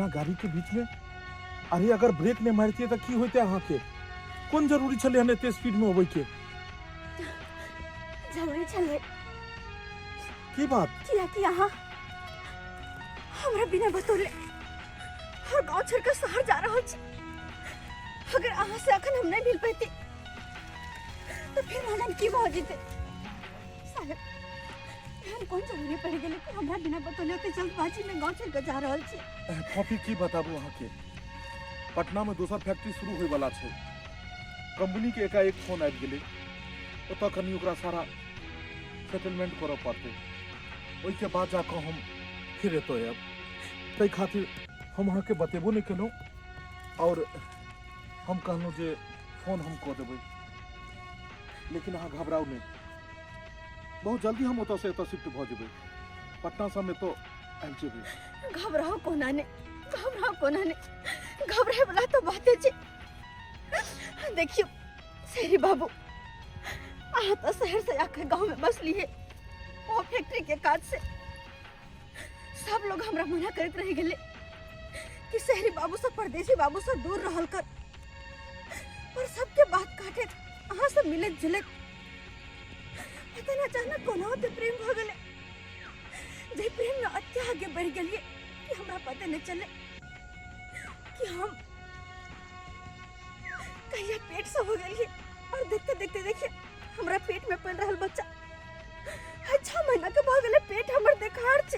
इतना गाड़ी के बीच में? अरे अगर ब्रेक नहीं मारती तो की होते अहाँ के? कौन जरूरी छले हने तेज स्पीड में होबे के? जरूरी छले की बात? किया कि अहाँ हमरा बिना बतौले हर गांव छोड़ के शहर जा रहा छी। अगर अहाँ से अखन हम नहीं मिल पाती तो फिर नानन की हो जीते। साहब हम कौन जरूरी पड़ गेले कि हमरा बिना बतौले के जल्दबाजी में गांव छोड़ के जा रहा छी। कॉफी की बताबू अहाँ के? पटना में दूसर फैक्ट्री शुरू होय वाला छे। कंपनी के एकाएक फोन आबि गेले। ओतऽ कनी ओकरा सारा सेटलमेंट करऽ पड़ते। ओइ के बाद जाकर हम फिर एतो अब तै खातिर हम अहाँ के बतेबो नहीं केनो और हम कहलहुँ जे फोन हम कऽ देबै। लेकिन अहाँ घबराउ नहीं, बहुत जल्दी हम ओतऽ से एतऽ शिफ्ट भऽ जेबै। पटना सब में तो आबि जेबै। घबराओ कोना ने, घबराओ कोना ने, घबराए वाला तो बातें छे। देखियो शेरी बाबू, अहाँ तो शहर से आकर गांव में बस लिए वो फैक्ट्री के काज से सब लोग हमरा मना करते रह गेले कि शहरी बाबू से परदेसी बाबू से दूर रहल कर। पर सबके बात काटे अहाँ से मिलत जुलत पता ना अचानक कोना होते प्रेम भ गेले। जे प्रेम में अत्या आगे बढ़ गेलिए कि हमरा पता नहीं चले कि हम कहिया पेट से हो गेलिए। और देखते देखते देखिए हमरा पेट में पल रहल बच्चा 6 महीना के भ गेले। पेट हमर देखार छे।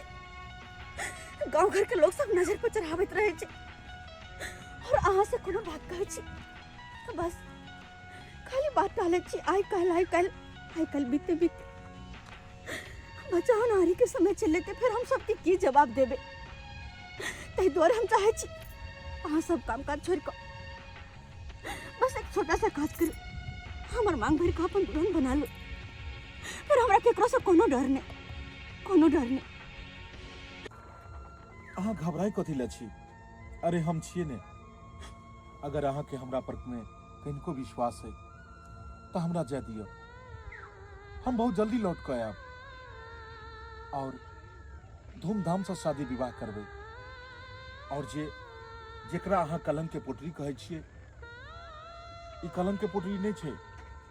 गांव घर के लोग सब नजर पर चढ़ावत रहे छे और अहाँ से कोनो बात कहै छी तो बस खाली बात टाले छी। आई कल बीते बचाओ नारी के समय चले ते फिर हम सबके की जवाब देबे। तै द्वारे हम चाहे छी अहाँ सब काम काज छोड़ के बस एक छोटा सा काज करू, हमर मांग भर के अपन दुल्हन बना लो। फिर हमरा केकरो से कोनो डर नहीं। अहाँ घबराई कथी ले छी? अरे हम छिए ने। अगर अहाँ के हमरा पर में कनिको विश्वास है तो हमरा जाय दियो। हम बहुत जल्दी लौट के आयब और धूमधाम से शादी विवाह करबै। और जेकरा अहाँ कलंक के पोटरी कहै छिए, ई कलंक के पोटरी नहीं छे,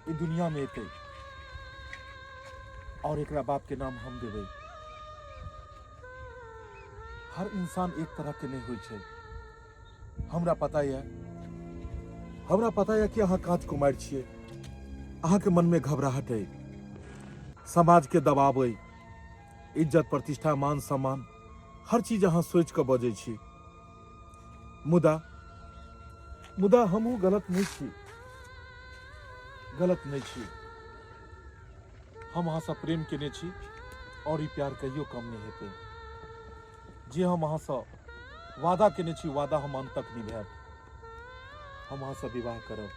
ई दुनिया में एतै और एकरा बाप के नाम हम देबै। हर इंसान एक तरह के नहीं होय छे। हमरा पता है कि अहाँ कांच कुमार छिए। अहाँ के मन में घबराहट है, समाज के दबाव है, इज्जत प्रतिष्ठा मान सम्मान हर चीज अहाँ सोच के बजै छी। मुदा हमहू गलत नहीं छी। हम अहाँ से प्रेम केने छी और ई प्यार कहियो कम नहीं हेतै। जे हम अहाँ से वादा केने छी वादा हम अंत तक निभाएब। हम अहाँ से विवाह करब।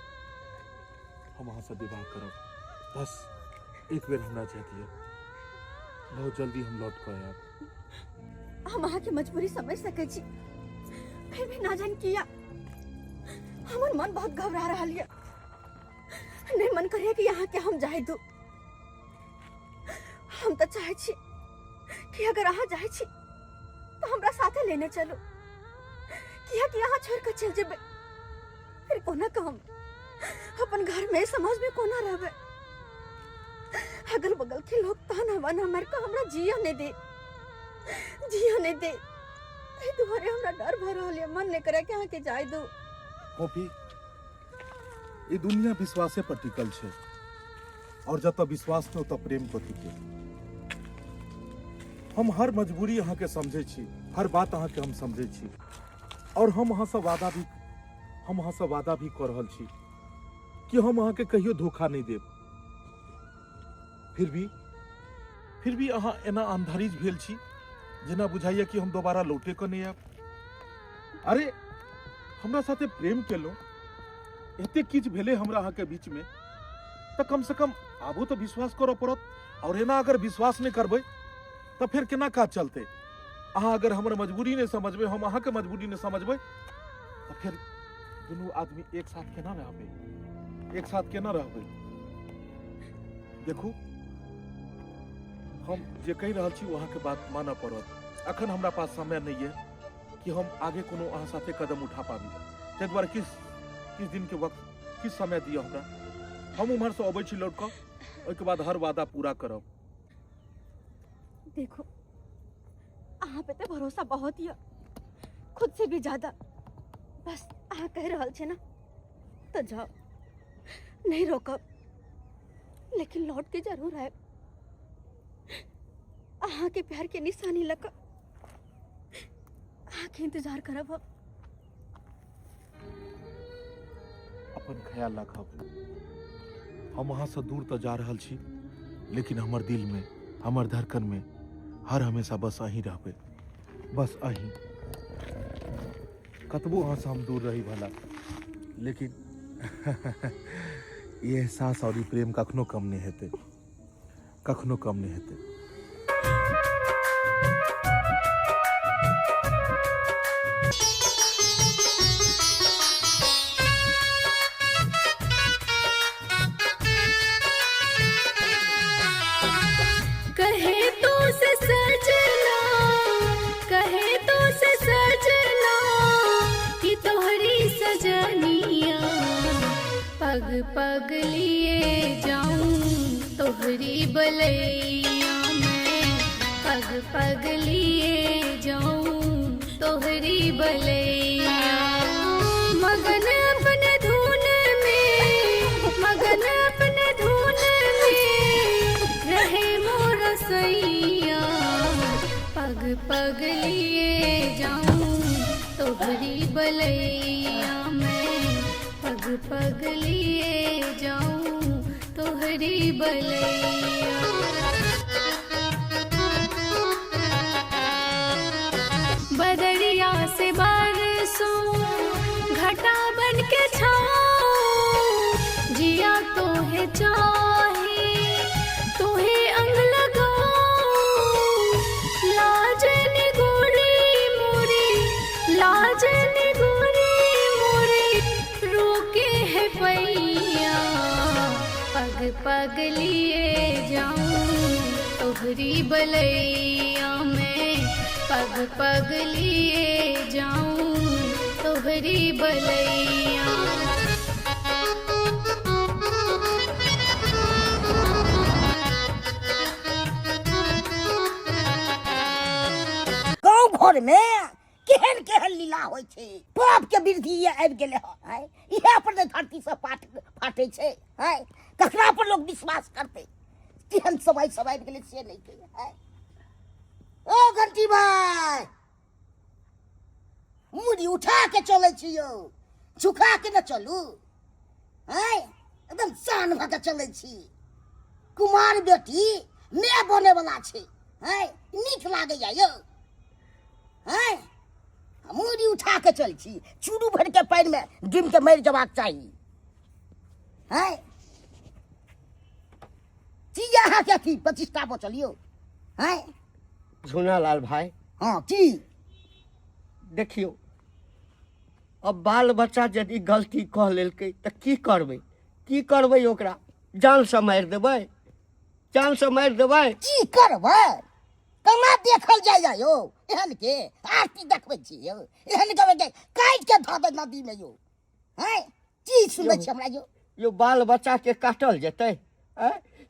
बस एक बेर हमरा जाय दियौ। बहुत जल्दी हम लौट के आयब। हम अहाँ की मजबूरी समझ सके छी, फिर भी ना जान किया हमर मन बहुत घबरा रहा है। नहीं मन करे कि यहाँ के हम जाए दो। हम तो चाहे छी कि अगर अहाँ जाए छी तो हमरा साथे लेने चलो, किया कि यहाँ छोड़ कर चल जेबे फिर कोना का हम अपन घर में समाज में कोना रहबे। अगल बगल के लोग ताना बाना मार के हमरा जिया नहीं दे। ए तुम्हारे हमरा डर भर रहल है, मन नहीं करे कि यहाँ के जाए दो। कॉफी ये दुनिया विश्वासे पर टिकल छे और जब तक विश्वास न तब प्रेम कथी के। हम हर मजबूरी अहाँ के समझे छी, हर बात अहाँ के हम समझे छी और हम अहाँ से वादा भी कर रहल छी कि हम अहाँ के कहियो धोखा नहीं देब। फिर भी अहाँ एना अंधारिज भेल छी जेना बुझाइए कि हम दोबारा लौटे को नहीं आब। अरे हमरा साथे प्रेम केलो, एते किछ भेले हमरा अहाँ के बीच में तो कम से कम आबो तो विश्वास करो पड़त। और एना अगर विश्वास नहीं करबे तो फिर केना काज चलते? अहाँ अगर हमर मजबूरी नहीं समझबे, हम अहाँ के मजबूरी नहीं समझबे तो फिर दुनू आदमी एक साथ केना रहबे? देखू हम जे कह रहल छी वहाँ के बात मानऽ पड़त। अखन हमरा पास समय नहीं है कि हम आगे कोनो अहाँ साथे कदम उठा पाबी। ताहि दुआरे किस दिन के वक्त किस समय दिया हमरा। हम उम्हर से अबै छी लौट कऽ, ओहिके बाद हर वादा पूरा करब। देखो अहाँ पे तो भरोसा बहुत ही है, खुद से भी ज्यादा। बस अहाँ कह रहल छे ना तो जाओ, नहीं रोकब, लेकिन लौट के जरूर आए। अहाँ के प्यार के निशानी लगा अहाँ के इंतजार करब। अपन ख्याल रखब। हम अहाँ से दूर तो जा रहल छी, लेकिन हमर दिल में, हमर धड़कन में हर हमेशा बस अहीं रहबे, बस अहीं। कतबो अहाँ से हम दूर रही भला, लेकिन ये एहसास और ये प्रेम कखनो कम नहीं हेते, कखनो कम नहीं हेते। पग पग लिए जाऊं तोहरी बलैया में, पग पग लिए जाऊं तोहरी बलैया। मगन अपने धुन में, मगन अपने धुन में रहे मोर सैया। पग पग लिए जाऊं तोहरी बलैया में, पग पग लिए जाऊं तोहरी बलैया। बदरिया से बारिशों घटा बन के छाऊं, जिया तोहे चाहे तोहे अंग लगाऊं। लाजनी गोरी मोरी, लाजनी गोरी मोरी रोके है पैया। पग पग लिए जाऊं तोहरी बलैया में, पग पग लिए जाऊं तोहरी बलैया। गाँव भर में केहन केहन लीला होइ छै। पाप के वृद्धि ये आबि गेले है, इहे पर धरती से फाटे छै है। ककरा पर लोग विश्वास करते? केहन समय आबि गेले से नहीं के है। ओ घंटी भाई, मुड़ी उठा के चले छियो, झुका के न चलू है। एकदम शान भऽ के चले छी। कुमार बेटी मैं बने वाला छै है, नीक लागैया यौ है। मुड़ी उठा के चल छी, चूरू भर के पैर में डिम के मर जबाक चाहिए है। यहाँ क्या थी प्रतिष्ठा बचलियो है। झूनालाल भाई, हाँ की देखियो, अब बाल बच्चा यदि गलती कह लेलकै तऽ की करबै? की करबै ओकरा? जान से मारि देबै? जान से मारि देबै? की करबै? केना देखल जाइया यौ? एहन के आरती देखबै छी यौ? एहन कहबै के काटि के धऽ दे नदी में यौ है। की सुनै छी हमरा यौ? यो बाल बच्चा के काटल जेतै?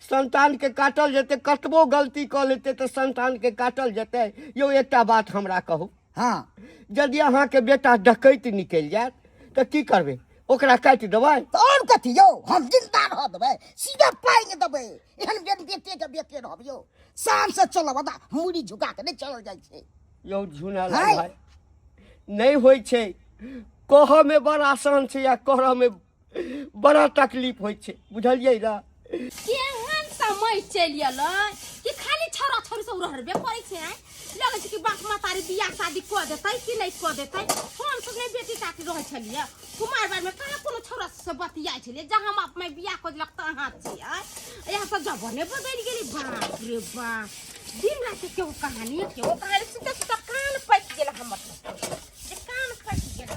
संतान के काटल जेतै? कतबो गलती कऽ लेतै तऽ संतान के काटल जेतै? यो एकटा बात हमरा कहू, हाँ यदि अहाँके बेटा डकैत निकलि जायत तऽ की करबै? ओकरा काटि देबै? तो और कथी यौ? हम जिंदा रह देबै, सीधा पाइ देबै। एहन बेटे के बेटे रहब यौ। शान से चलब, अदा मुड़ी झुका के नहीं चलल जाइ छै यौ झूनालाल भाई, नहीं होइ छै। कहऽ में बड़ा आसान छै, या करऽ में बड़ा तकलीफ होइ छै, बुझलियै ना? केहन समय चलि एलै कि खाली छौड़ा छौड़ी सब रहबे करै छै। लगे छै कि बाप मातारी बियाह शादी कऽ देतै कि नहीं कऽ देतै। हम सब ने बेटी काटी रहै छलियै कुमारबाड़ में, कहाँ कोनो छौड़ा से बतियाइ छलियै। जहाँ हम अपने बियाह कऽ देलक तहाँ छियै। यहाँ सब जबने बदलि गेली। बाप रे बाप, दिन रात केहू कहानी सीधा सीधा कान पकि गेल हमर। जे कान पकि गेल।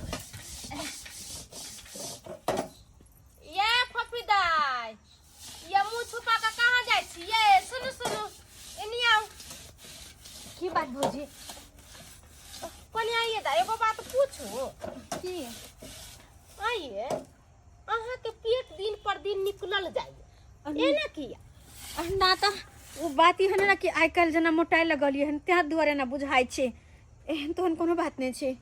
ये फफीदाई, ये मुँह छुपा के कहाँ जाइ छियै? सुनू सुनू, एनी आओ। की बात भौजी? कोनी आइए दा, एगो आइए अहाँ के पेट दिन पर दिन निकलल जाइए एना किया ना तो वो बात ही है ना कि आइ काल्हि जेना मोटाइ लगलिए हन त्या दुआरे ना बुझाइ छै एहन तो कोनो बात नहीं छै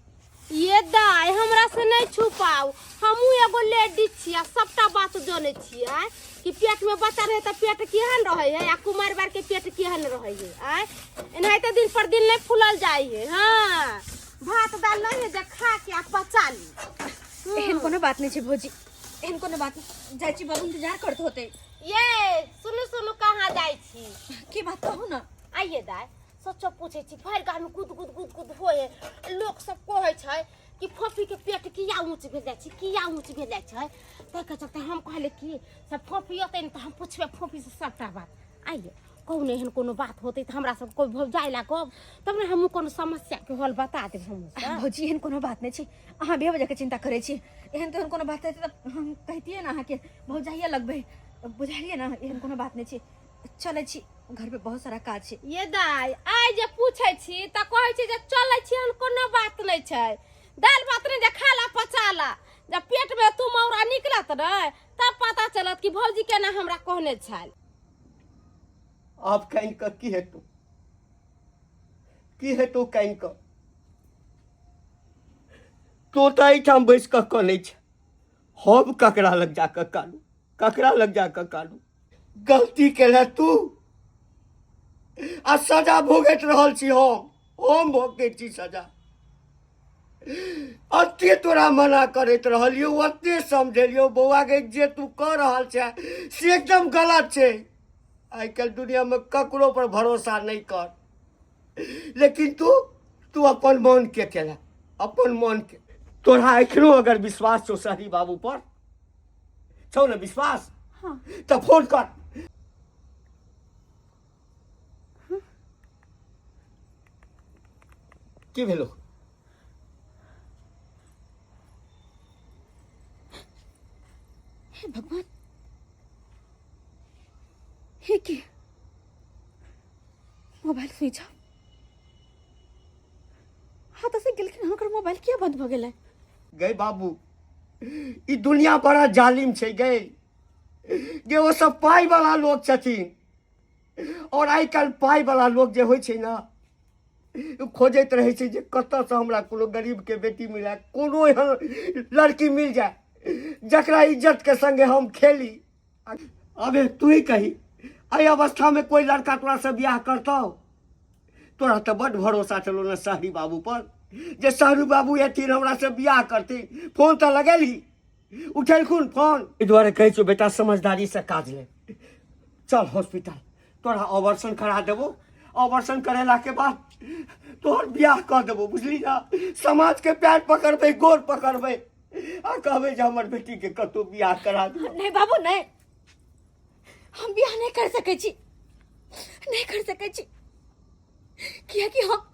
ये दाय हमरा से नहीं छुपाऊ हमहू एगो लेडीज छियै सबटा बात जाने छियै कि पेट में बच्चा रहे तो पेट केहन रहे है आ कुमार बार के पेट केहन रहे है आय एनाहिते दिन पर दिन नहीं फूलल जाय है हां भात दाल नहीं है जे खा के आ पचा ली एहन कोनो बात नहीं छै भौजी एहन कोनो बात जाइ छी बाबू इंतजार करत होते ये सुनु सुनु कहाँ जाय छी की बात कहू ना आइए दाय सच्चो पूछे छी भर गाम में गुद गुद गुद गुद होए लोग सब कहै छै कि फोफी के पेट किया ऊंच भेल जाय छै किया ऊंच भेल जाय छै त के चलते हम कहले कि सब फोफी होते न त हम पूछबे फोफी से सबटा बात आइए कौन एहन कोनो बात होते त हमरा सब कोई भव जाय ला कहब तब ने हम कोनो समस्या के हल बता देब हम भौजी एहन कोनो बात नहीं छै अहाँ बेवजह के चिंता करे छी एहन तो कोनो बात है त हम कहतिए ना अहाँ के भौजाइया लगबे बुझालिए ना एहन कोनो बात नहीं छै चले छी घर पे बहुत सारा काज छै ये दाय आइ जे पूछे छी त कहै छी जे चलै छी हम कोनो बात नहीं छै दाल भात नहीं जे खाला पचाला जब पेट में तुम औरा निकलत न तब पता चलत कि भौजी केना हमरा कहने छल आप कहीं का की हेतु कहीं का तो ठाम बैस कर कने छ हम ककरा लग जाकर कालू गलती केला तू आ सजा भोगैत रहल छी हम भोगै छी सजा अते तोरा मना करैत रहलियो ओते समझेलियो बौआ के जे तू कर रहल छै से एकदम गलत छै आइ काल्हि दुनिया में ककरो पर भरोसा नहीं कर लेकिन तू अपन मन के केला अपन मन के तोरा एखनो अगर विश्वास छौ शहरी बाबू पर छौ ना विश्वास हाँ तो फोन कर की भेलो हे भगवान हे की मोबाइल स्विच ऑफ हाथ से गेलखिन हकर मोबाइल किया बंद भ गेलै गए बाबू ई दुनिया बड़ा जालिम छै गए जे वो सब पाई वाला लोग छथिन और आइ काल्हि पाई वाला लोग जे होइ छै ना खोजैत रहे छै जे कतऽ से हमरा कोनो गरीब के बेटी मिले कोनो एहन लड़की मिल जाए जकरा इज्जत के संगे हम खेली अबे तू ही कही एहि अवस्था में कोई लड़का तोरा से बियाह करतौ तोरा तो बड़ भरोसा चलो ना शहरी बाबू पर जे शहरी बाबू एथिन हमरा से बियाह करथिन फोन तो लगेली उठेलखुन फोन एहि दुआरे कहै छौ बेटा समझदारी से काज ले चल हॉस्पिटल तोरा ऑपरेशन करा देबो ऑपरेशन करेला के बाद तोहर बियाह कर देबो बुझली ना समाज के पैर पकड़बै गोर पकड़बै आ कहबै जे हमर बेटी के कतौ बियाह करा दे नहीं बाबू नहीं हम बियाह नहीं कर सकै छी नहीं कर सकै छी किया कि हम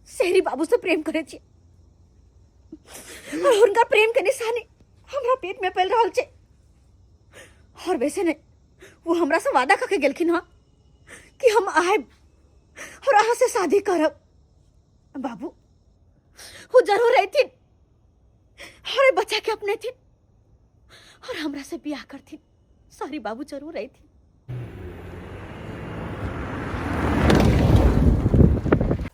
शहरी बाबू से प्रेम करे छी और उनका प्रेम के निशानी हमरा पेट में पल रहल छै और वैसे नहीं वो हमरा से वादा करके गेलखिन हां कि हम आएब और अहाँ से शादी करब बाबू वो जरूर रहथिन और बच्चा के अपने थी और हमरा से बियाह करथिन सारी बाबू जरूर रहथिन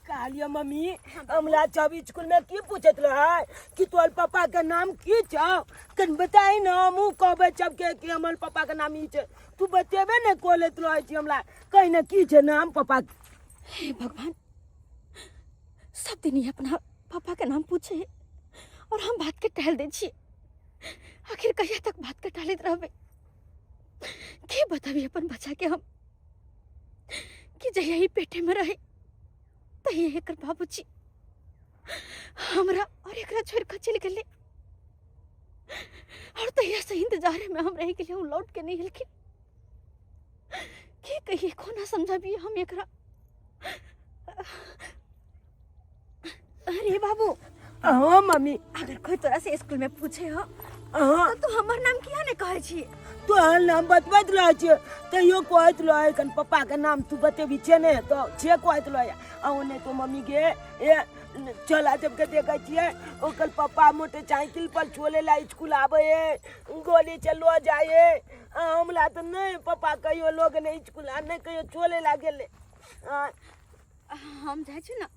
कहलियो मम्मी हमरा छवि स्कूल में की पूछत रहे कि तोर पापा के नाम की छौ कन बताई ना हमहू कहबै सबके कि हमर पापा के नाम ई छै तू बतेबे ने कोलेत रहे छी हमरा कहीं ना की छै नाम पापा हे भगवान सब दिन ही अपना पापा के नाम पूछे और हम बात के टहल दे छी आखिर कहिया तक बात के टालित रहबे के बताबी अपन बच्चा के हम कि जहिया ही पेटे में रहे तहिया एकर बाबूजी हमरा और एकरा छोड़ के चल गेले और तहिया से इंतजार में हम रह गेले उ लौट के नहीं हिलखिन के कहिए कोना समझाबी हम एकरा अरे बाबू हाँ मम्मी। अगर कोई तोरा से स्कूल में पूछे हो हाँ तो तू हमर नाम किया ने कहे छी? तो नाम बतबैत रहे छे तैयो कहत रहे कन पापा के नाम तू बतेबी छे ने तो छे कहत रहे आ ओने तो मम्मी गे ए चला जब के देखै छिए ओकर पापा मोटरसाइकिल पर छोले ला स्कूल आवे है गोली चलो जाए हमला तो नहीं पापा कहियो लोग ने स्कूल आ नहीं कहियो छोले ला गेले। हम जाय छी ना,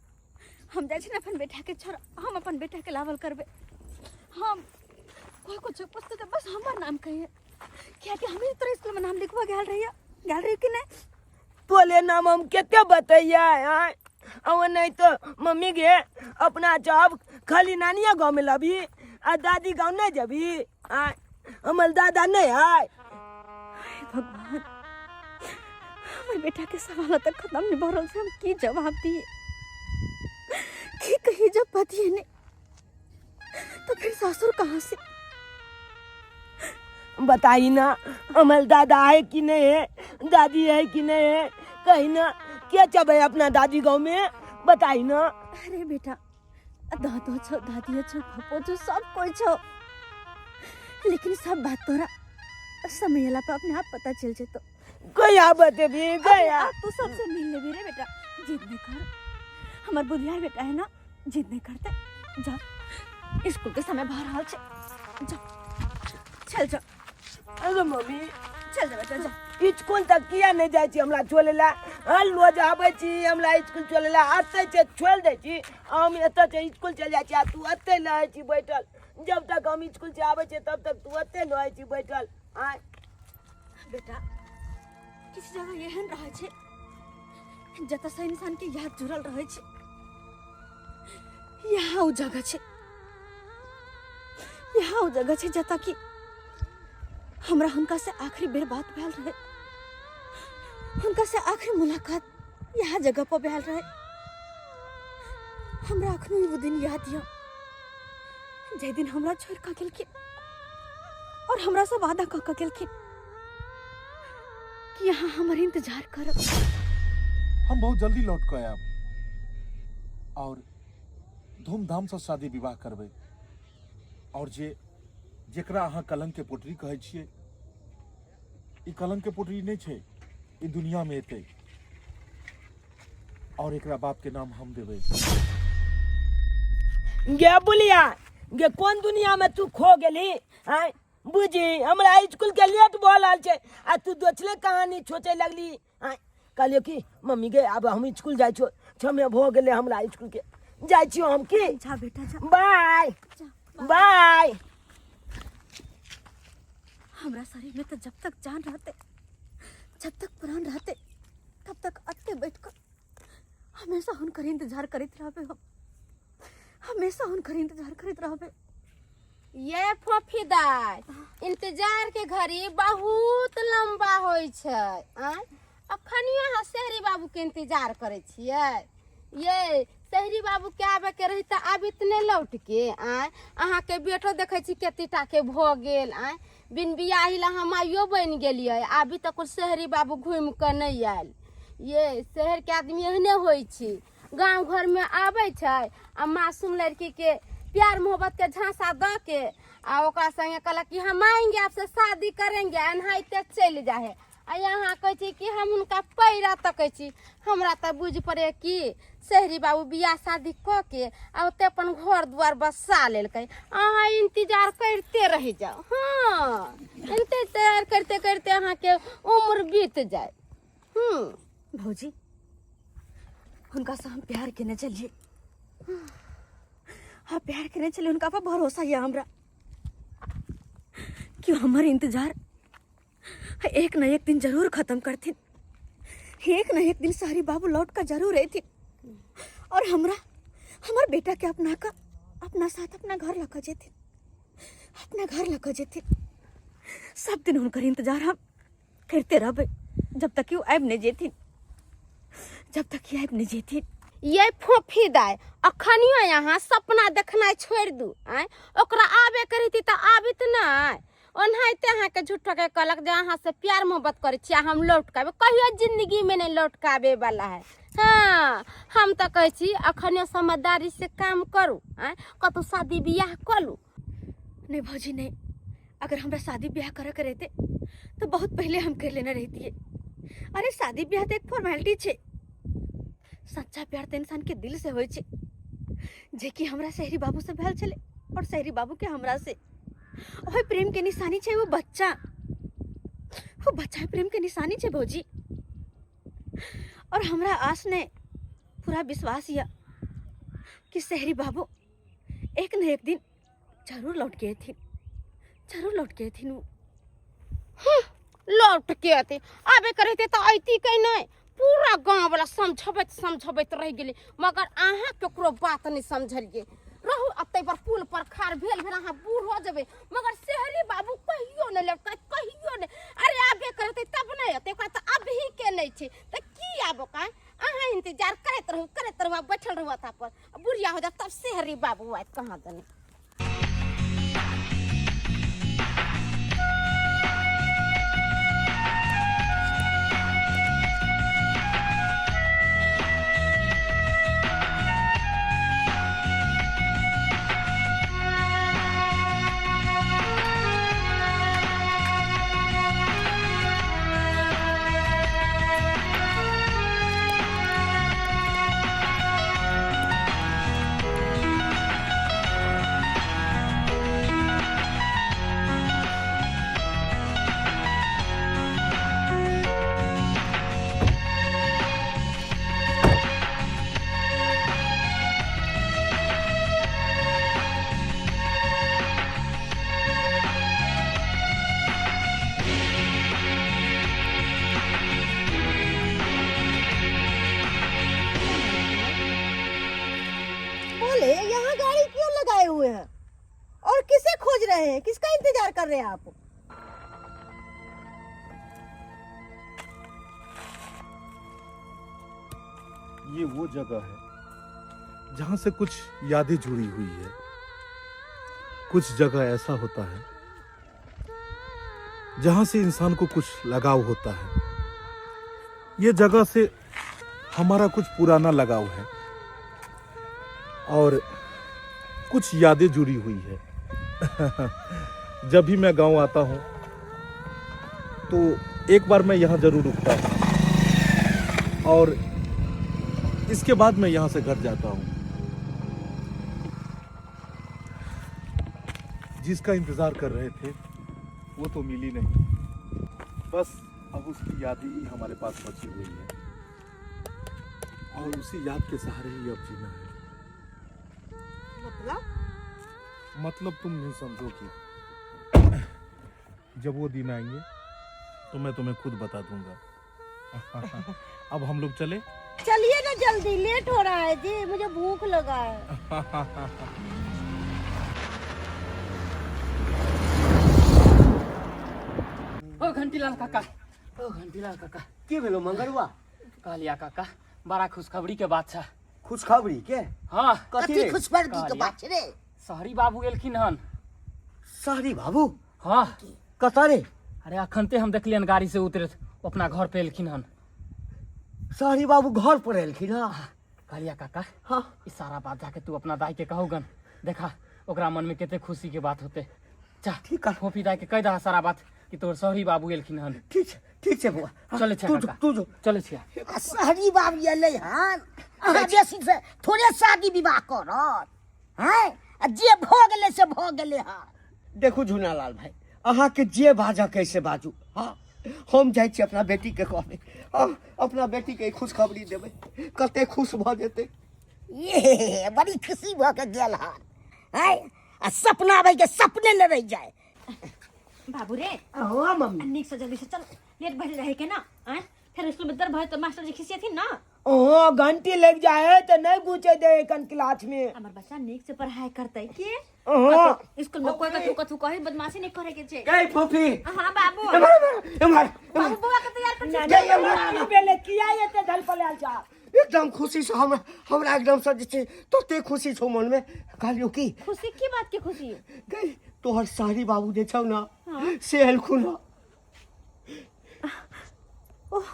हम जाय छी ना अपन बेटा के छोड़, हम अपन बेटा के लावल करबे। हम कोई कुछ पूछते तो बस हमर नाम कहिए, क्या कि हमें तोरा स्कूल में नाम लिखवा गेल रही कि नहीं? तोले नाम हम केते बतैया है और नहीं तो मम्मी गे अपना जॉब खाली नानिया गाँव में लबी आ दादी गाँव नहीं जबी हमर दादा नहीं है। भगवान, हमारे बेटा के सवाल तक खत्म नहीं भरल से हम की जवाब दिए कि कहीं जब पति ने तो फिर ससुर कहाँ से? बताई ना हमर दादा है कि नहीं है, दादी है कि नहीं है, कहीं ना क्या चबे अपना दादी गाँव में बताई ना। अरे बेटा, दादो छो, दादियो छो, पप्पो छो, सब कोई छो, लेकिन सब बात तोरा समय ला पे अपने आप पता चल जे तो गया बतेबी गया। तू सबसे मिल लेबी रे बेटा, जिद नहीं कर। हमार बुधियार बेटा है ना, जिद नहीं करते। जा स्कूल के समय बाहर हाल छे, जा चल जा। अरे मम्मी चल जा बेटा जा। स्कूल तक किया नहीं जाय छी हमरा छोले ला रोज आबै छी हमरा स्कूल चले ला आते से छोड़ दे छी हम एत से स्कूल चल जाय छी आ तू अते रहे छी बैठल जब तक हम स्कूल से आबै छी तब तक तू अते रहे छी बैठल। बेटा किसी जगह एहन रहे छे जत से इंसान के याद जुड़ल रहे छे, यहाँ उ जगह छे, यहाँ उ जगह छे जत कि हमरा हुनका से आखिरी बेर बात भेल रहे, हुनका से आखिरी मुलाकात यहाँ जगह पर भेल रहे। हमरा अखनो वो दिन याद य जे दिन हमरा छोड़ के गेलखिन और हमरा से वादा क के गेलखिन कि यहाँ हमारे इंतजार करब। हम बहुत जल्दी लौट के आयब और धूमधाम से शादी विवाह करबै और जेकरा अहाँ कलंक के पोटरी कहै छियै ई कलंक के पोटरी नहीं छे, ई दुनिया में एतै और एकरा बाप के नाम हम देबै। गे बुलिया गे कौन दुनिया में तू खो गेली हैं बुझी हमरा स्कूल के लेट बोल आल छे आ तू दोछले कहानी छोचे लगली हैं कहलियो कि मम्मी गे अब हम स्कूल जाय छो समय हो गेले हमरा स्कूल के जाय छियो हम की। जा बेटा जा। बाय जा। बाय। हमरा शरीर में तो जब तक जान रहते, जब तक प्राण रहते, तब तक अत्ते बैठकर हमेशा हुनकर इंतजार करते रहबे। हम हमेशा हुनकर इंतजार करते रहबे। ये फोफीदार इंतजार के घड़ी बहुत लंबा होई छै। अखनियो अहाँ शहरी बाबू के इंतजार करे छियै? ये शहरी बाबू के आबे के रही त आब इतने लौट के अहाँ के बेटो देखे छी केतीटा के भ गेल बिन बियाही ला हम आइयो बन गेलियै अभी तक शहरी बाबू घूम के नहीं आयल। ये शहर के आदमी एहने होई छी, गांव घर में आबै छै आ मासूम लड़की के प्यार मोहब्बत के झांसा द के आ ओकरा संगे कहलक कि हम आएंगे आपसे शादी करेंगे अनहाइते चल जाए आ यहाँ कहे छी कि हम उनका पैरा तकै छी। हमरा त बुझ पड़े कि शहरी बाबू बियाह शादी क के आ ओते अपन घर द्वार बसा लेलकै, अहाँ इंतजार करते रह जाओ। हाँ इंतजार करते करते अहाँ के उम्र बीत जाए। भौजी उनका से हम प्यार केने चलिए, हाँ प्यार केने चलिए, उनका पर भरोसा है हमरा कि हमारे इंतजार एक न एक दिन जरूर खत्म करथिन, एक न एक दिन शहरी बाबू लौट कर जरूर अथिन और हमरा हमार बेटा के अपना का अपना साथ अपना घर लग जेथिन, अपना घर लग जेथिन। सब दिन उनकर इंतजार हम करते रहबे जब तक वो आब नहीं जेथिन, जब तक ये आब नहीं जेथिन। ये फोफीदार अखनियो यहाँ सपना देखना छोड़ दू ओकरा आबे करती तो आबित ना ओनाहिते अहाँके झूठो के कहलक जे अहाँ से प्यार मोहब्बत करे छी हम लौट के आबे, कहियो जिंदगी में नहीं लौट के आबे वाला है। हाँ हम तो कहे छी अखनियो समझदारी से काम करू, कतौ शादी बियाह करू। नहीं भौजी नहीं, अगर हमरा शादी ब्याह करे के रहते तो बहुत पहले हम कर लेना रहती है। अरे शादी ब्याह तो एक फॉर्मेलिटी छे, सच्चा प्यार तो इंसान के दिल से होय छे, जे कि हमरा शहरी बाबू से भेल छले और शहरी बाबू के हमरा से। ओहे प्रेम के निशानी छे वो बच्चा प्रेम के निशानी छे भौजी। और हमरा आस ने पूरा विश्वास या कि शहरी बाबू एक न एक दिन जरूर लौट के आती, जरूर लौट के आती। लौट के आते आबे करते तो आती कहीं नहीं, पूरा गांव वाला समझबैत रह गेली, मगर अहाँ केकरो बात नहीं समझलिए। रहू अते पर पुल पर खार भेल अहाँ बूढ़ हो जबे, मगर शहरी बाबू कहियो नहीं लौट, कहियो नहीं। अरे आबे करते तब नहीं होते, तो अभी के नहीं छे तो की आबो का अहाँ इंतजार करत रहू बैठल रहू अता पर, बुढ़िया हो जा तब शहरी बाबू आत कहाँ दने। यहाँ गाड़ी क्यों लगाए हुए हैं और किसे खोज रहे हैं, किसका इंतजार कर रहे हैं आप? ये वो जगह है जहां से कुछ यादें जुड़ी हुई है। कुछ जगह ऐसा होता है जहां से इंसान को कुछ लगाव होता है। ये जगह से हमारा कुछ पुराना लगाव है और कुछ यादें जुड़ी हुई है। जब भी मैं गांव आता हूं तो एक बार मैं यहां जरूर रुकता हूं और इसके बाद मैं यहां से घर जाता हूं। जिसका इंतजार कर रहे थे वो तो मिली नहीं, बस अब उसकी याद ही हमारे पास बची हुई है और उसी याद के सहारे ही अब जीना है। मतलब तुम नहीं समझोगी। जब वो दिन आएंगे तो मैं तुम्हें खुद बता दूंगा। अब हम लोग चले? चलिए ना जल्दी, लेट हो रहा है जी, मुझे भूख लगा है। ओ घंटीलाल काका, की भेलो मंगरुआ? कहलिया काका बड़ा खुशखबरी के बात छा। खुशखबरी के? हाँ कथी खुशखबरी के बात रे? शहरी बाबू एलखिन हन। शहरी बाबू? हाँ कता रे? अरे अखनते हम देखलियन गाड़ी से उतरत अपना घर पे एलखिन हन। शहरी बाबू घर पर एलखिन? हाँ कहलिया काका, हाँ ई सारा बात जाके तू अपना दाई के कहूगन, देखा ओकरा मन में कितने खुशी के बात होते। चा ठीक है, फोफी दाई के कह दहा सारा बात कि तोर शहरी बाबू एलखिन हन। ठीक है बुआ, चले छे काका, तू जो चले छिया। शहरी बाबू एलै हन, अहाँ बेसी से थोड़े शादी विवाह करत हैं, जे भ गेलै से भ गेलै हन। देखू झुनालाल भाई, अहाँ के जे बाजा कैसे बाजू। हाँ हम जाए छी अपना बेटी के कहबे, अपना बेटी के खुशखबरी देबै, कते खुश भ जेतै। ये बड़ी खुशी भ के गेल हन, हैं सपना भाई के सपने न रह जाए। बाबू रे, हाँ मम्मी, निक से जल्दी से चल, लेट भइल रहे के ना, फिर स्कूल में दर भय तो मास्टर जी खिसियथिन ना। ओ घंटी लग जाए तो नहीं पूछे दे कन क्लास में। हमर बच्चा निक से पढ़ाई करतै के? हाँ स्कूल में कोई कथू कही बदमाशी नहीं करे के छे। गई फूफी, हां बाबू, एमहर बाबू बुआ के तैयार कर नहीं पहले किया ये ते धल पले जा। एकदम खुशी से हमरा एकदम से जे तोते खुशी छौ मन में। कहलियो की खुशी की बात के खुशी? गई तोहर शहरी बाबू जे छौ ना, से एलखुना। ओह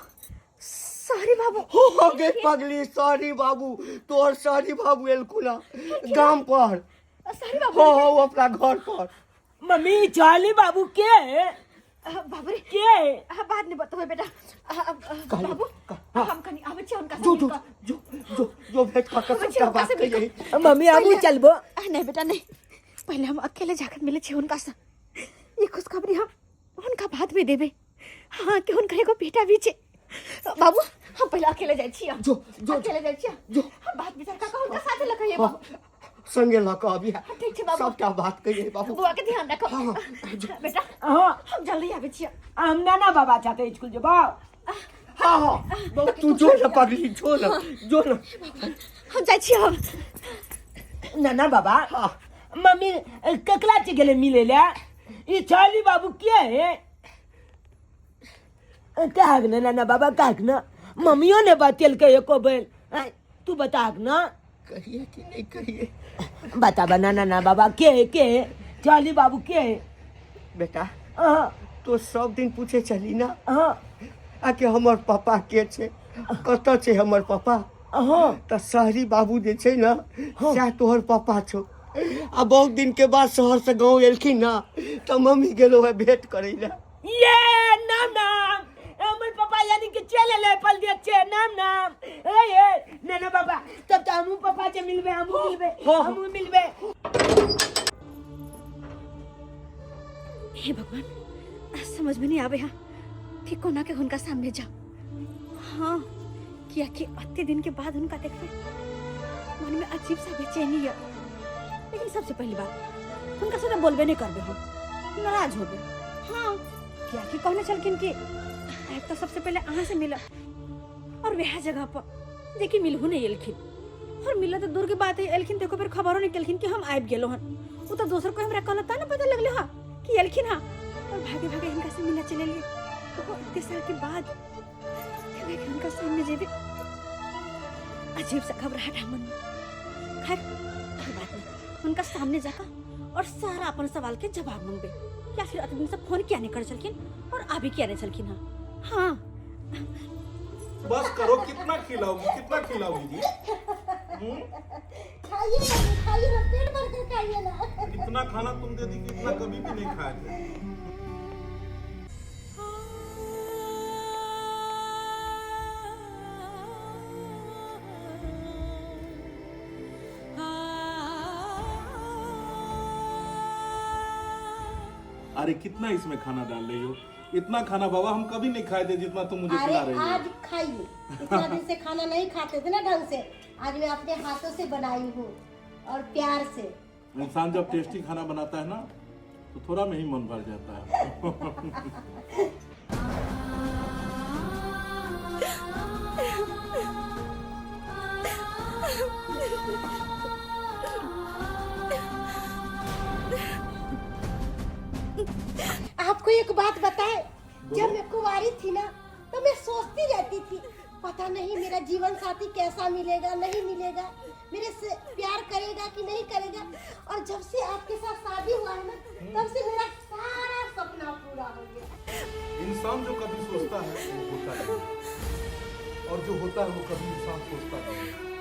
सॉरी बाबू। हो गई पगली, सॉरी बाबू, तोर सॉरी बाबू एलखुना गांव पर। सॉरी बाबू। हो अपना घर पर। मम्मी चाली बाबू के है? बाबू रे के है? बाद में बताओ बेटा। बाबू हम कनी आवे छ उनका जो जो जो जो जो भेट का सबका बात कही। मम्मी आबू चलबो। नहीं बेटा नहीं, पहले हम अकेले जाकर मिले छे उनका से। ये खुशखबरी हम उनका बाद में देबे। हाँ कि उनका एगो बेटा भी छे। बाबू हम पहले अकेले जाय छी। जो जो अकेले जाय छी। जो हम बात विचार का उनका साथे लखइए बाबू। संगे लक अभी ठीक छे बाबू। सबका बात कहिए बाबू। बुआ के ध्यान रखो। हाँ, बेटा हां हम जल्दी आवे छी। हम नाना बाबा चाहते स्कूल जबो। हाँ हाँ तू जो ना पगली, जो ना जो ना। हम जाय छी। हम नाना बाबा हाँ मम्मी ककला चे गेले मिले ले। ई चाली बाबू के है? कहक ना नाना बाबा कहक ना। मम्मियों ने बतेल के एको बेल। तू बताक ना। कहिए कि नहीं कहिए? बता बना नाना बाबा के चाली बाबू के? बेटा हाँ तो सब दिन पूछे चली ना हाँ आके हमर पापा के छे, कत छे हमर पापा। हाँ त शहरी बाबू जे छे ना सह तोहर पापा छो। आ बहुत दिन के बाद शहर से गांव एलखिन ना त मम्मी गेलो है भेंट करे ला। ये नाम नाम हमर पापा यानी कि चले ले पल दे छे नाम नाम। ए नाना बाबा तब तो हम पापा से मिलबे। हम मिलबे। हे भगवान समझ में नहीं आवे। हाँ कि कोना के उनका सामने जा। हाँ किया कि अत्ते दिन के बाद उनका देखते मन में अजीब सा बेचैनी है। लेकिन सबसे पहली बात उनका से बोलबे नहीं करबे। हम नाराज होबे। हाँ किया कि कहने चलकिन कि एक तो सबसे पहले अहाँ से मिला और वह जगह पर देखी मिलहु नहीं एलखिन। और मिला तो दूर की बात है, एलखिन देखो फिर खबरों निकलखिन कि हम आइब गेलो हन। वो तो दोसर को हमरा कहलता ना पता लगले हा कि एलखिन हा। और भागे भागे इनका से मिला चले लिए। तो इतने साल के बाद कि उनका सामने जेबे अजीब सा घबराहट है मन में। खैर कोई बात नहीं, उनका सामने जाकर और सारा अपन सवाल के जवाब मांगबे। या फिर अतदिन से फोन किया नहीं कर चलकिन और अभी किया नहीं चलकिन। हाँ बस करो, कितना खिलाओगी कितना खिलाओगी जी? खाइए ना, पेट भर कर खाइए ना। इतना खाना तुम दे दी कि इतना कभी भी नहीं खाया थे। अरे कितना इसमें खाना डाल रही हो? इतना खाना बाबा हम कभी नहीं खाए थे जितना तुम मुझे खिला रही हो। आज खाइए। इतना दिन से खाना नहीं खाते थे ना ढंग से। आज मैं अपने हाथों से बनाई हूँ और प्यार से। इंसान जब टेस्टी खाना बनाता है ना तो थोड़ा में ही मन भर जाता है। आपको एक बात बताए, जब मैं कुंवारी थी ना तो मैं सोचती रहती थी पता नहीं मेरा जीवन साथी कैसा मिलेगा नहीं मिलेगा, मेरे से प्यार करेगा कि नहीं करेगा। और जब से आपके साथ शादी हुआ है ना तब से मेरा सारा सपना पूरा हो गया। इंसान जो कभी सोचता है वो होता है, और जो होता है वो कभी इंसान सोचता नहीं।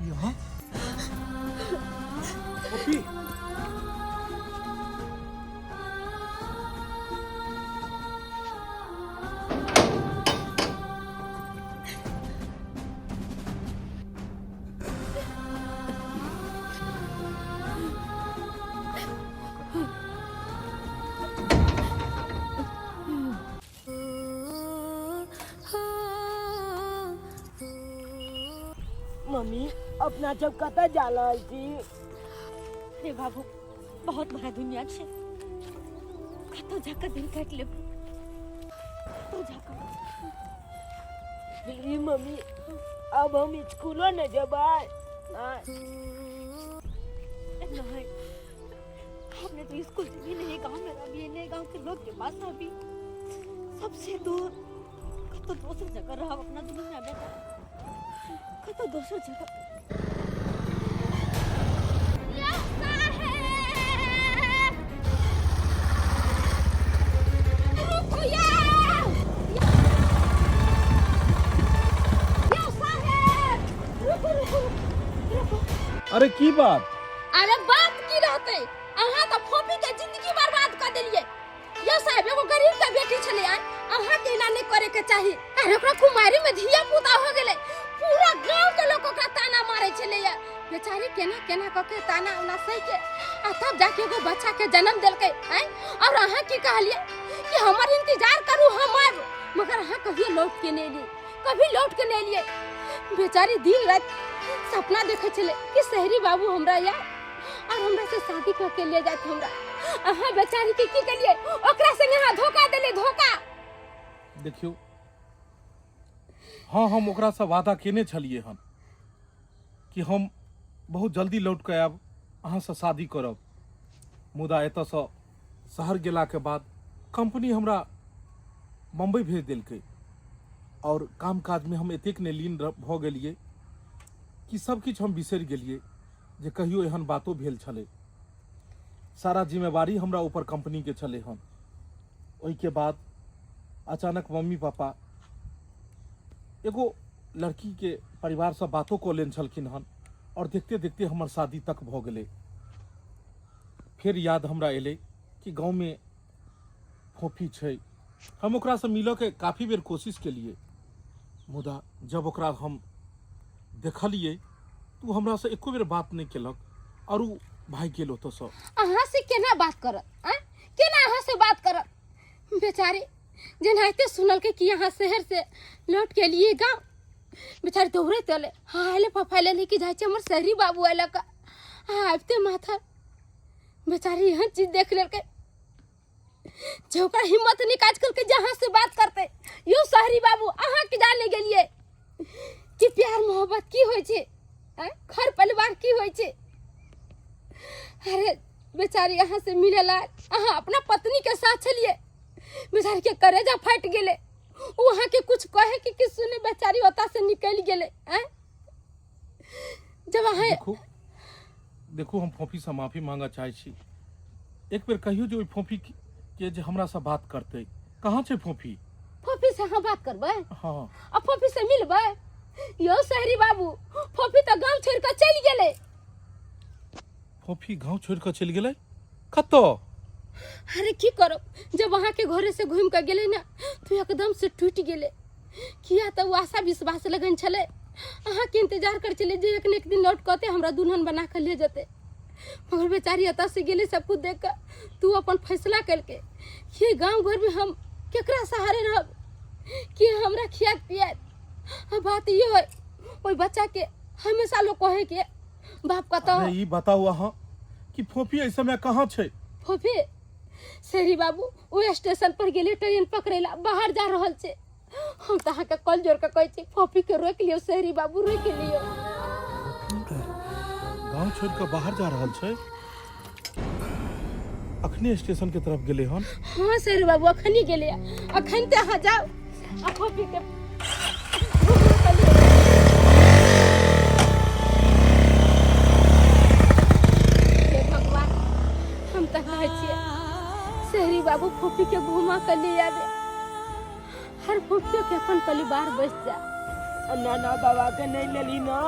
यहाँ मम्मी अपना जब कता जाला थी। रे बाबू बहुत बड़ा दुनिया छे कतो जाकर दिन काट ले तो जाकर मेरी मम्मी अब हम स्कूलों न जबाय नहीं हमने तो स्कूल से भी नहीं गांव में रही नहीं गांव के लोग के पास अभी सबसे दूर कतो दूसरी जगह रहा अपना दुनिया बेटा कतो दूसरी जगह अरे की बात? अरे बात की रहते अहाँ तो फोफी के जिंदगी बर्बाद कर देलिए। यो साहब एगो गरीब के बेटी छले अहाँ के ना नहीं करे के चाहिए। अरे ओकरा कुमारी में धिया पुता हो गेले पूरा गांव के लोग ओकरा ताना मारे छले बेचारी केना केना क के ताना उना सही के आ तब जाके एगो बच्चा के जन्म देलके हैं। और अहाँ की कहलिए कि हमर इंतजार करू हम आब मगर अहाँ कभी लौट के नहीं लिए कभी लौट के नहीं लिए। बेचारी दिन रात सपना देखे चले कि शहरी बाबू हमरा या और हमरा से शादी करके ले जाते हमरा। अहाँ बेचारी के की कलिए ओकरा संगे हां धोखा देले धोखा। देखियो हाँ हम ओकरा से वादा केने छलिए हन कि हम बहुत जल्दी लौट के आब अहाँ से शादी करब। मुदा एतऽ से शहर गेला के बाद कंपनी हमरा मुंबई भेज देलकै और काम काज में हम एतेक ने लीन भ गेलिए कि सब किछु हम बिसरि गेलिए जे कहियो एहन बातो भेल छले। सारा जिम्मेवारी हमरा ऊपर कंपनी के छले हन। ओहि के बाद अचानक मम्मी पापा एगो लड़की के परिवार से बातो को लेन छलखिन हन और देखते देखते हमर शादी तक भ गेले। फिर याद हमरा एले कि गांव में फोफी छै। हम ओकरा से मिलो के काफी बेर कोशिश केलिए मुदा जब ओकरा हम देखलिए तू हमरा से एको बेर बात नहीं केलक और उ भाग गेल तो सब। अहाँ से केना बात करत केना अहाँ से बात करत बेचारी जनाते सुनल के कि यहाँ शहर से लौट के लिए गांव बेचारी दौड़े तले हाँ आले फफाइले लेके जाए हमर शहरी बाबू आला का आबते माथा बेचारी यहाँ चीज देख ले के जो ओकरा हिम्मत निकाज करके जहाँ से बात करते यो शहरी बाबू अहाँ के जाने गेलिए कि प्यार मोहब्बत की होय छे घर परिवार की होय छे। अरे बेचारी यहाँ से मिलेला अहाँ अपना पत्नी के साथ चलिए बेचारी के करेजा फट गेले वहाँ के कुछ कहे कि सुने बेचारी ओता से निकल गेले जब अहाँ देखो हम फोफी से माफी मांगा चाहे छी। एक बेर कहियो जो फोफी के जे हमरा से बात करते कहाँ छे फोफी? फोफी से हाँ बात करबे हाँ अब फोफी से मिलबे यो शहरी बाबू फोफी तो गांव छोड़ के चल गेले। फोफी गांव छोड़ के चल गेले कतो? अरे की करो जब वहाँ के घरे से घूम के गेले ना तो एकदम से टूट गेले किया तो वो आशा विश्वास लगन छले अहाँ के इंतजार कर चले जे एक दिन लौट कहते हमरा दुल्हन बना के ले जाते मगर बेचारी अता से गेले सब कुछ देख कर तू अपन फैसला करके ये गांव घर में हम केकरा सहारे रहब कि हमरा खिया पिया। बात ये है ओई बच्चा के हमेशा लोग कहे के बाप कतो ई बताओ अहाँ कि फोफी ऐ समय कहाँ छे? फोफी शहरी बाबू वो स्टेशन पर गेले ट्रेन पकड़ेला बाहर जा रहल छे। हम तो अहाँ के कल जोर के कहै छी फोफी के रोक लियो शहरी बाबू रोक लियो। गांव छोड़ के बाहर जा रहल छे अखने स्टेशन के तरफ गेले हन। हाँ शहरी बाबू अखनी गेले अखन ते अहाँ जाओ आ फोफी के भगवान हम तो कहै छियै शहरी बाबू फोफी के घुमा कर ले आवे हर फोफी के अपन परिवार बस जा। नाना बाबा के नहीं लेली ना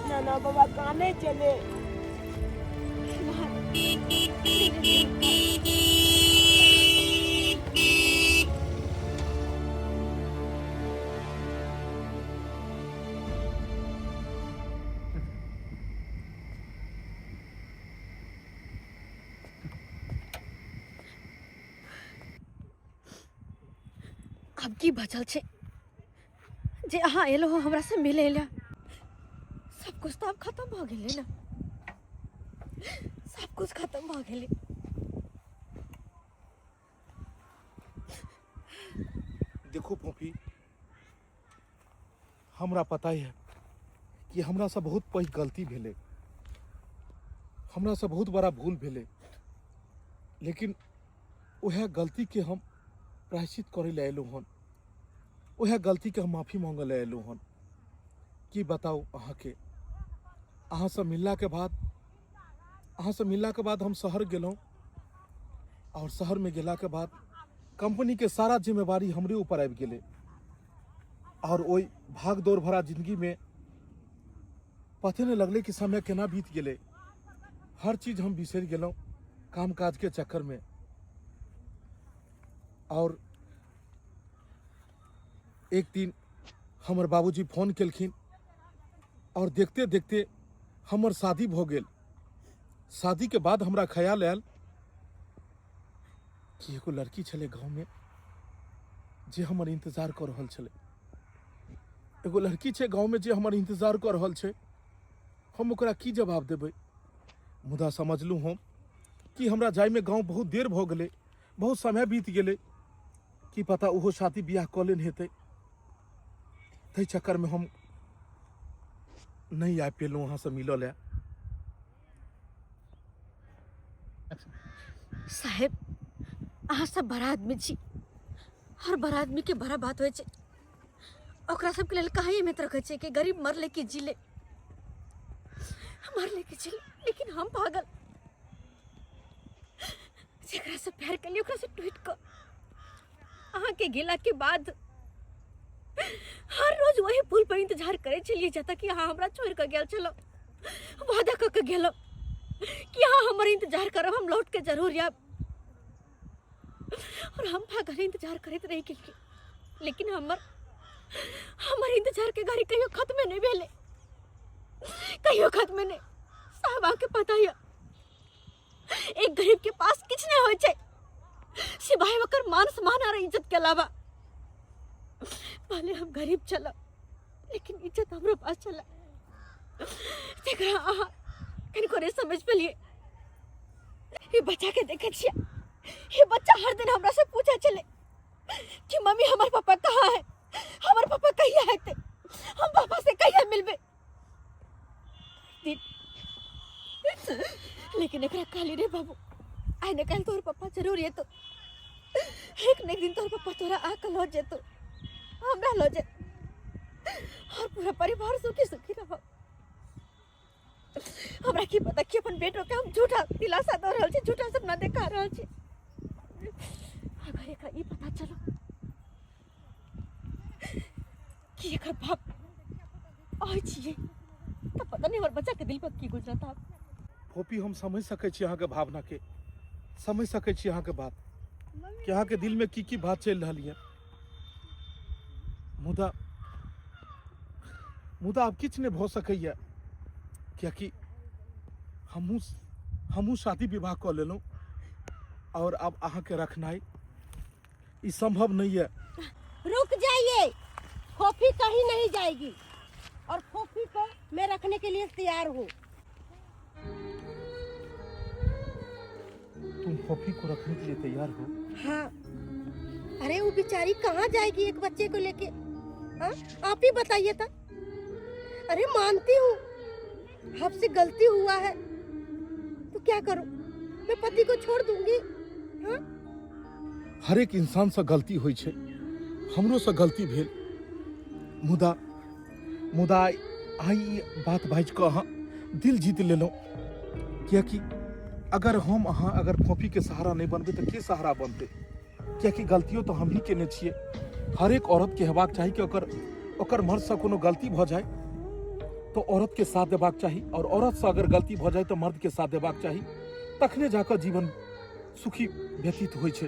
नाना बाबा काने चले अब की बचल छे जे अहाँ एलो हो हमरा से मिले ला सब कुछ तो अब खत्म हो गेले ना। सब कुछ खत्म हो गेलै। देखो पोपी, हमरा पता है कि हमरा से बहुत पैघ गलती भेलै, हमरा से बहुत बड़ा भूल भेलै, लेकिन वह गलती के हम प्रायश्चित करे ले एलहुँ हन, वह गलती के हम माफी मांगे ले एलहुँ हन। की बताओ अहाँ के, अहाँ से मिलला के बाद हम शहर गेलहुँ, और शहर में गेला के बाद कंपनी के सारा जिम्मेवारी हमरे ऊपर आबि गेलै, और ओई भाग दौड़ भरा जिंदगी में पते नहीं लगले कि समय केना बीत गेलै। हर चीज हम बिसरि गेलहुँ काम काज के चक्कर में। और एक दिन हमर बाबूजी फोन केलखिन, और देखते देखते हमर शादी भ गेल। शादी के बाद हमरा ख्याल आयल कि एगो लड़की छले गाँव में जे हमर इंतजार कर रहल छले, एगो लड़की छै गाँव में जे हमर इंतजार कर रहल छै। हम ओकरा की जवाब देबै? मुदा समझलूँ हम कि हमरा जाय में गाँव बहुत देर भ गेलै, बहुत समय बीत गेलै, की पता ओहो शादी बियाह कऽ लेने हेतै। ताहि चक्कर में हम नहीं आ पेलहुँ अहाँ से मिलऽ लए। साहेब, अहाँ सब बड़ा आदमी छी, और बड़ा आदमी के बड़ा बात होइ छै। ओकरा सबके लेल काहे में रखे छै कि गरीब मरले कि जिले, मरले कि जिले। लेकिन हम पागल, जेकरा से प्यार कलिए ओकरा से टूट कर अहाँ के गेला के बाद हर रोज वही पुल पर इंतजार करे चलिए जाता कि अहाँ हमरा छोड़ कर गेल चलो, वादा क के गेलो कि अहाँ हमर इंतजार करब, हम लौट के जरूर आब। और हम पागल इंतजार करते रह गेलिए, लेकिन हमर इंतजार के घड़ी कहियो खत्म नहीं भेले, कहियो खत्म नहीं। साहब आके पता है, एक गरीब के पास किछ नहीं होय छै सिवाय ओकर मान सम्मान और इज्जत के अलावा। भले हम गरीब चला, लेकिन इज्जत हमरो पास चला। जेकरा अहाँ किनको नहीं समझ पेलिए। ये बच्चा के देखे छिए, ये बच्चा हर दिन हमरा से पूछे चले कि मम्मी हमारे पापा कहाँ है, हमारे पापा कहिया है, हम पापा से कहिया मिलबे। लेकिन एकरा काली रे बाबू, आइ न काल तोर पापा जरूर ये तो एक न एक दिन तोर पापा तोरा आकल हो जेतो, हमरा लो जे, और पूरा परिवार सुखी सुखी रहो। हमरा की पता कि अपन बेटो के हम झूठा दिलासा दे रहल छी, झूठा सपना देखा रहल छी। अगर एकरा ई पता चलो कि एकर बाप आइ छिए, तो पता नहीं हमर बच्चा के दिल पर की गुजरता। पोपी, हम समझ सकै छी अहाँ के भावना के, समझ सकै छी अहाँ के बात कि अहाँ के दिल में की बात चल रही है। मुदा अब किछ नहीं भ सकैया, कियाकि हमहूँ शादी विवाह कर लेलहुँ, और अब अहाँ के रखनाई ई संभव नहीं है। रुक जाइए, फोफी कहीं नहीं जाएगी, और फोफी को मैं रखने के लिए तैयार हूँ। तुम पोपी को रखने के लिए तैयार हो? हाँ, अरे वो बेचारी कहाँ जाएगी एक बच्चे को लेके? हाँ, आप ही बताइए था। अरे मानती हूँ आपसे गलती हुआ है, तो क्या करूँ, मैं पति को छोड़ दूंगी? हाँ? हर एक इंसान से गलती होई छै, हमरो से गलती भेल। मुदा आई बात बाज के अहाँ दिल जीत लेलहुँ, कियाकि अगर फोफी के सहारा नहीं बनबे तो के सहारा बनते? कियाकि गलतियों तो हम ही केने छिए। हर एक औरत के हेबाक चाही कि ओकर मर्द से कोनो गलती भ जाए तो औरत के साथ देबाक चाही, और औरत से अगर गलती भ जाए तो मर्द के साथ देबाक चाही, तखने जाकर जीवन सुखी व्यतीत होइ छै।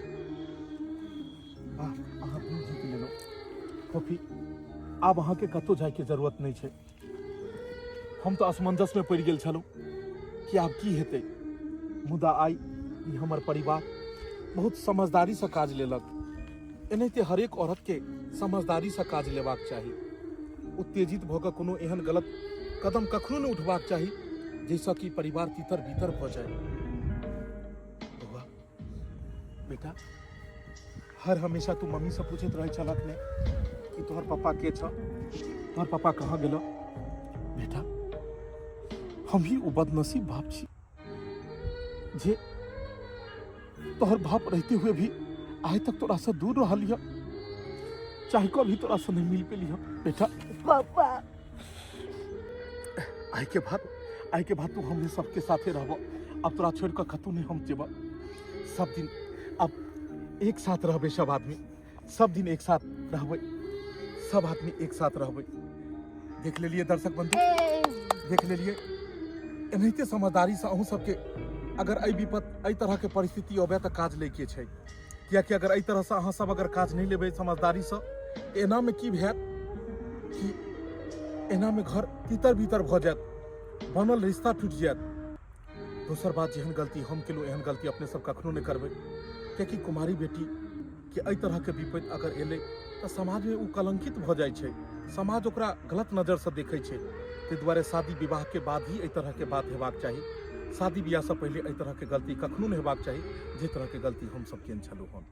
अहाँ दिल जीत लेलहुँ फोफी, आब अहाँ के कतौ जाय के जरूरत नहीं छै। हम तो असमंजस में पड़ गेल छलहुँ कि आब की हेतै। मुदा आई ई हमर परिवार बहुत समझदारी से काज लेलक। एनाहिते हर एक औरत के समझदारी से काज लेबाक चाही। उत्तेजित भऽ कऽ कोनो एहन गलत कदम कखनो नहीं उठबाक चाही जैसा कि परिवार तीतर भीतर हो जाए। बउआ बेटा, हर हमेशा तू मम्मी से पूछत रहे छलक ने कि तोहर पापा के छ, तोहर पापा कहाँ गेलो। बेटा, हम ही वो बदनसीब बाप छी जे तोहर बाप रहते हुए भी आज तक तोरा से दूर रह लिया, चाहे कभी तोरा से नहीं मिल पेलिया। बेटा पापा आई के बाद तू हमने सबके साथे रहबो। अब तोरा छोड़ कर कतौ नहीं हम जेबा। सब दिन अब एक साथ रहबे, सब आदमी सब दिन एक साथ रहबे, सब आदमी एक साथ रहबे। देख लेलिए दर्शक बंधु, देख लेलिए एनाहिते समझदारी से अहूँ सबके अगर एहि विपत एहि तरह के परिस्थिति अबे तऽ काज लैके छै। कियाकि अगर एहि तरह से अहाँ सब अगर काज नहीं लेबै समझदारी से, एना में की भैत कि एना में घर तीतर भीतर भ जायत, बनल रिश्ता टूट जायत। दोसर बात, जेहन गलती हम केलहुँ एहन गलती अपने सब कखनो नहीं करबै। कियाकि कुमारी बेटी के एहि तरह के विपत्ति अगर एलै तऽ समाज में ओ कलंकित भ जाइ छै, समाज ओकरा गलत नजर से देखै छै। ताहि दुआरे शादी विवाह के बाद ही एहि तरह के बात हेबाक चाही। शादी बियाह से पहले एहि तरह के गलती कखनो नहीं हेबाक चाही, जे तरह के गलती हम सब केने छलहुँ हन।